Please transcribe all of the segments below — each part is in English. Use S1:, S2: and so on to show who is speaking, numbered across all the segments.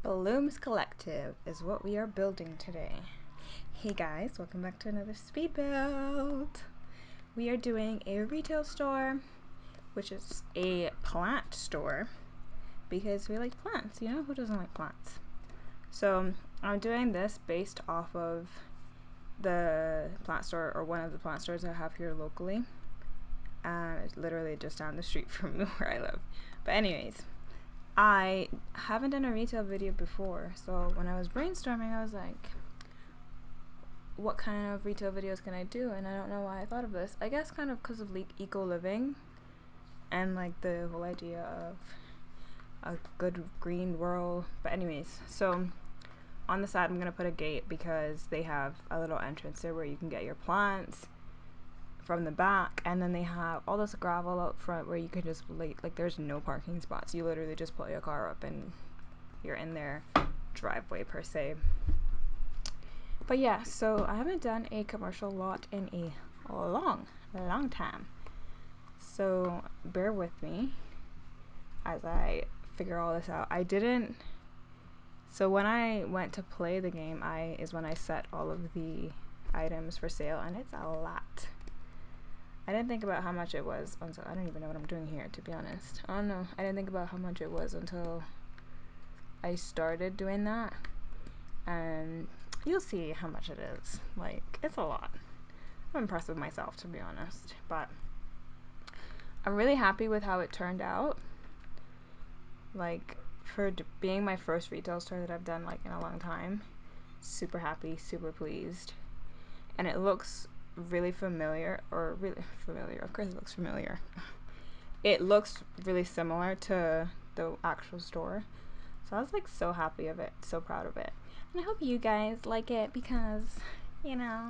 S1: Blooms Collective is what we are building today. Hey guys, welcome back to another speed build. We are doing a retail store, which is a plant store because we like plants, you know? Who doesn't like plants? So I'm doing this based off of the plant store, or one of the plant stores I have here locally. It's literally just down the street from where I live. But anyways, I haven't done a retail video before, so when I was brainstorming, I was like, what kind of retail videos can I do? And I don't know why I thought of this. I guess kind of because of eco living and like the whole idea of a good green world. But anyways, so on the side I'm gonna put a gate because they have a little entrance there where you can get your plants from the back, and then they have all this gravel out front where you can just like there's no parking spots. You literally just pull your car up and you're in their driveway per se. But yeah, so I haven't done a commercial lot in a long time, so bear with me as I figure all this out. So when I went to play the game, is when I set all of the items for sale, and it's a lot. I didn't think about how much it was until, I don't even know what I'm doing here, to be honest. I don't know. I didn't think about how much it was until I started doing that. And you'll see how much it is. Like, it's a lot. I'm impressed with myself, to be honest. But I'm really happy with how it turned out. Like, for being my first retail store that I've done, like, in a long time. Super happy, super pleased. And it looks really familiar, of course it looks familiar. It looks really similar to the actual store, so I was like so happy of it, so proud of it, and I hope you guys like it because, you know,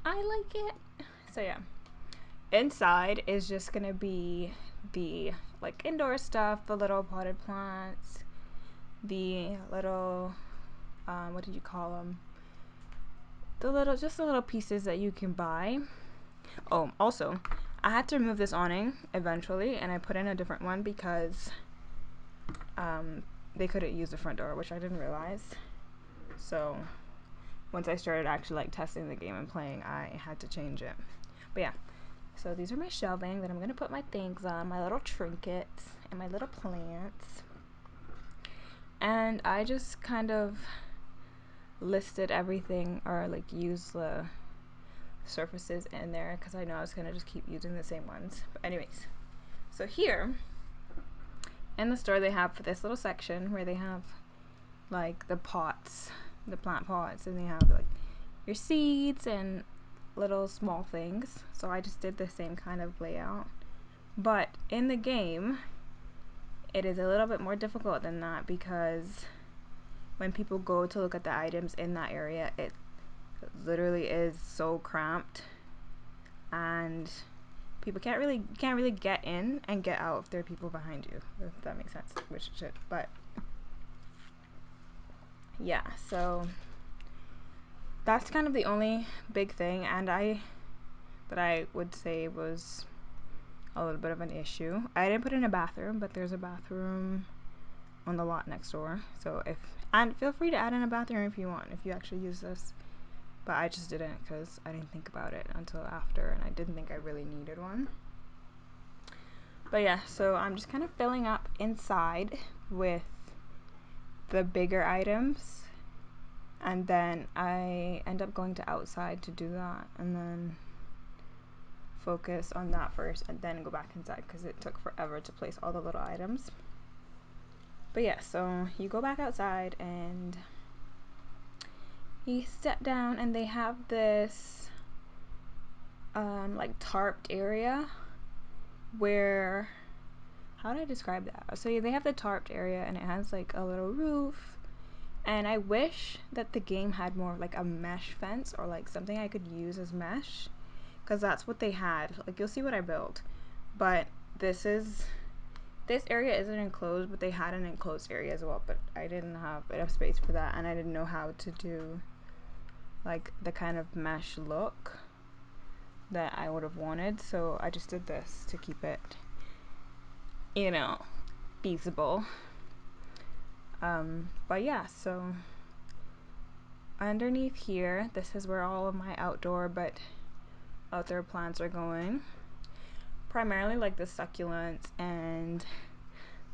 S1: I like it. So yeah, inside is just gonna be the like indoor stuff, the little potted plants, the little what did you call them, the little pieces that you can buy. Oh, also, I had to remove this awning eventually, and I put in a different one because they couldn't use the front door, which I didn't realize. So once I started actually like testing the game and playing, I had to change it. But yeah, so these are my shelving that I'm gonna put my things on, my little trinkets and my little plants. And I just kind of listed everything, or like used the surfaces in there because I know I was gonna just keep using the same ones. But anyways, so here in the store they have this little section where they have like the pots, the plant pots, and they have like your seeds and little small things. So I just did the same kind of layout, but in the game it is a little bit more difficult than that because when people go to look at the items in that area, it literally is so cramped, and people can't really get in and get out if there are people behind you, if that makes sense, which it should. But yeah, so that's kind of the only big thing, and that I would say was a little bit of an issue. I didn't put in a bathroom, but there's a bathroom on the lot next door. So and feel free to add in a bathroom if you want, if you actually use this. But I just didn't because I didn't think about it until after, and I didn't think I really needed one. But yeah, so I'm just kind of filling up inside with the bigger items, and then I end up going to outside to do that, and then focus on that first and then go back inside because it took forever to place all the little items. But yeah, so you go back outside and you step down, and they have this like tarped area where, how do I describe that? So they have the tarped area, and it has like a little roof, and I wish that the game had more like a mesh fence or like something I could use as mesh, because that's what they had. Like, you'll see what I built, but this area isn't enclosed, but they had an enclosed area as well, but I didn't have enough space for that, and I didn't know how to do like the kind of mesh look that I would have wanted, so I just did this to keep it, you know, feasible. But yeah, so underneath here, this is where all of my outdoor plants are going. Primarily like the succulents and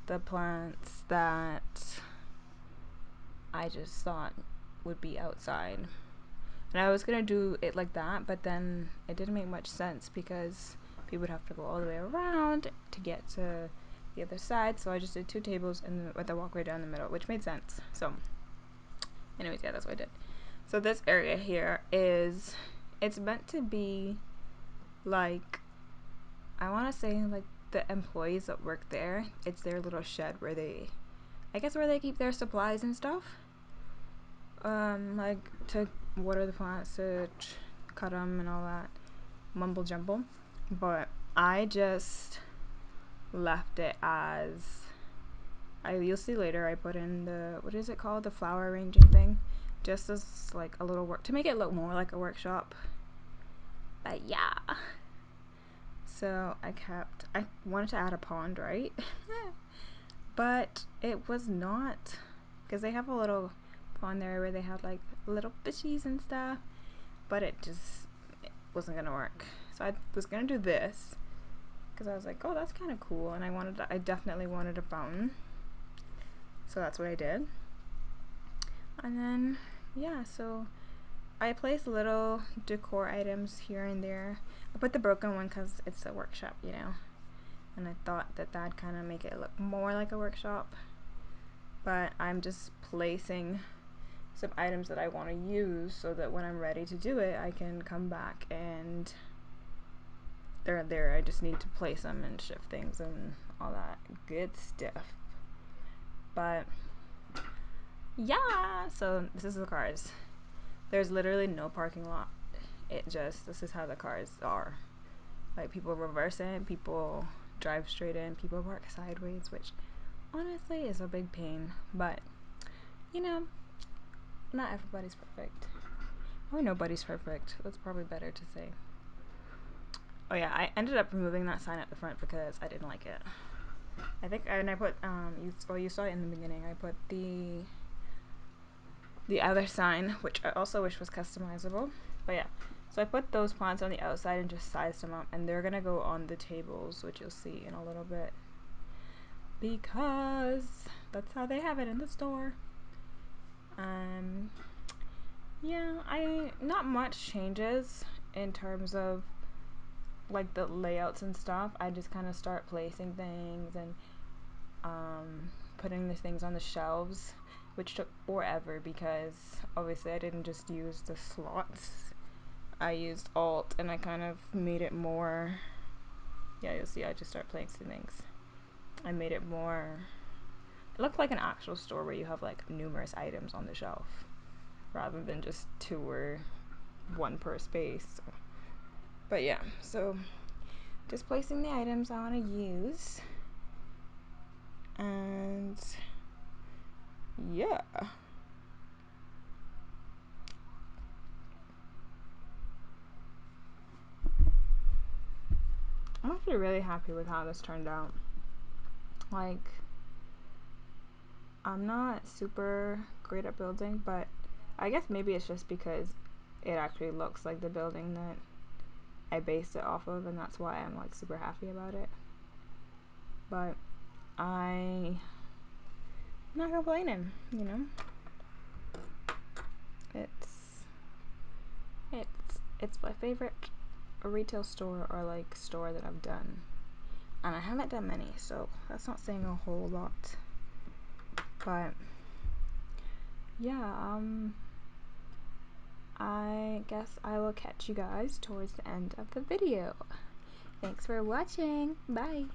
S1: the plants that I just thought would be outside. And I was gonna do it like that, but then it didn't make much sense because people would have to go all the way around to get to the other side. So I just did 2 tables and with a walkway down the middle, which made sense. So anyways, yeah, that's what I did. So this area here it's meant to be like, I want to say like the employees that work there, it's their little shed where they keep their supplies and stuff. Like to water the plants, to cut them and all that mumble jumble. But I just left it as, you'll see later, I put in the, what is it called, the flower arranging thing, just as like a little work to make it look more like a workshop. But yeah, so I wanted to add a pond, right? But it was not, because they have a little pond there where they had like little fishies and stuff, but it wasn't gonna work. So I was gonna do this because I was like, oh, that's kind of cool, and I definitely wanted a fountain, so that's what I did. And then yeah, so I placed little decor items here and there. I put the broken one because it's a workshop, you know, and I thought that that'd kind of make it look more like a workshop. But I'm just placing some items that I want to use so that when I'm ready to do it, I can come back and they're there. I just need to place them and shift things and all that good stuff. But yeah, so this is the cars. There's literally no parking lot. This is how the cars are. Like, people reverse in, people drive straight in, people park sideways, which honestly is a big pain. But, you know, not everybody's perfect. Or nobody's perfect. That's probably better to say. Oh yeah, I ended up removing that sign at the front because I didn't like it. I think, and I put, you saw it in the beginning, I put the other sign, which I also wish was customizable. But yeah, so I put those plants on the outside and just sized them up, and they're gonna go on the tables, which you'll see in a little bit, because that's how they have it in the store. Yeah, not much changes in terms of like the layouts and stuff. I just kind of start placing things and putting the things on the shelves, which took forever because obviously I didn't just use the slots. I used Alt and I kind of made it more, yeah, you'll see I just start placing things. I made it more, it looked like an actual store where you have like numerous items on the shelf rather than just 2 or 1 per space. But yeah, so just placing the items I want to use, and yeah. I'm actually really happy with how this turned out. Like, I'm not super great at building, but I guess maybe it's just because it actually looks like the building that I based it off of, and that's why I'm like super happy about it. But I'm not complaining, you know. It's my favorite retail store or like store that I've done, and I haven't done many, so that's not saying a whole lot. But yeah, I guess I will catch you guys towards the end of the video. Thanks for watching. Bye.